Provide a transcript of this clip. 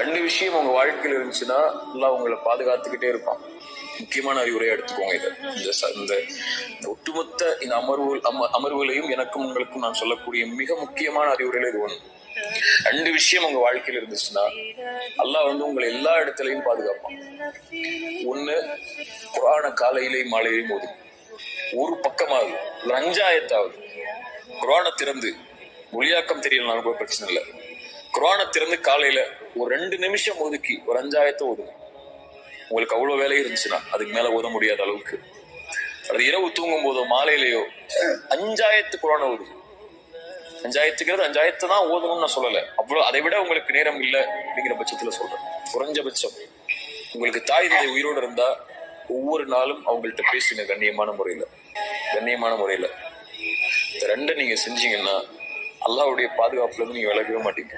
ரெண்டு விஷயம் உங்க வாழ்க்கையில் இருந்துச்சுன்னா எல்லாம் உங்களை பாதுகாத்துக்கிட்டே இருப்பான். முக்கியமான அறிவுரையா எடுத்துக்கோங்க. இதை இந்த ஒட்டுமொத்த இந்த அமர்வுகளையும் எனக்கும் உங்களுக்கும் நான் சொல்லக்கூடிய மிக முக்கியமான அறிவுரையில இது ஒண்ணு. ரெண்டு விஷயம் உங்க வாழ்க்கையில் இருந்துச்சுன்னா அல்லாஹ் உங்களை எல்லா இடத்துலையும் பாதுகாப்பான். ஒண்ணு, குர்ஆன காலையிலேயும் மாலையிலையும் ஓதும். ஒரு பக்கமாவது ஒரு 5 ஆயத்தாவது குர்ஆனை திறந்து, மொழியாக்கம் தெரியலனாலும் கூட பிரச்சனை இல்லை, குர்ஆனை திறந்து காலையில ஒரு 2 நிமிஷம் ஒதுக்கி ஒரு 5 ஆயத்தை ஓதுங்க. உங்களுக்கு அவ்வளவு வேலை இருந்துச்சுன்னா அதுக்கு மேல ஓத முடியாத அளவுக்கு, அது இரவு தூங்கும் போதோ மாலையிலேயோ 5 ஆயத்து குர்ஆனை ஓதுங்க. 5 ஆயத்துக்கிறது 5 ஆயத்தை தான் ஓதணும்னு நான் சொல்லல, அவ்வளவு அதை விட உங்களுக்கு நேரம் இல்லை அப்படிங்கிற பட்சத்துல சொல்றேன். குறைஞ்சபட்சம் உங்களுக்கு தாய் தந்தை உயிரோடு இருந்தா ஒவ்வொரு நாளும் அவங்கள்ட்ட பேசுங்க கண்ணியமான முறையில. இந்த ரெண்டை நீங்க செஞ்சீங்கன்னா அல்லாஹ்வுடைய பாதுகாப்புல இருந்து நீங்க விலகவே மாட்டீங்க.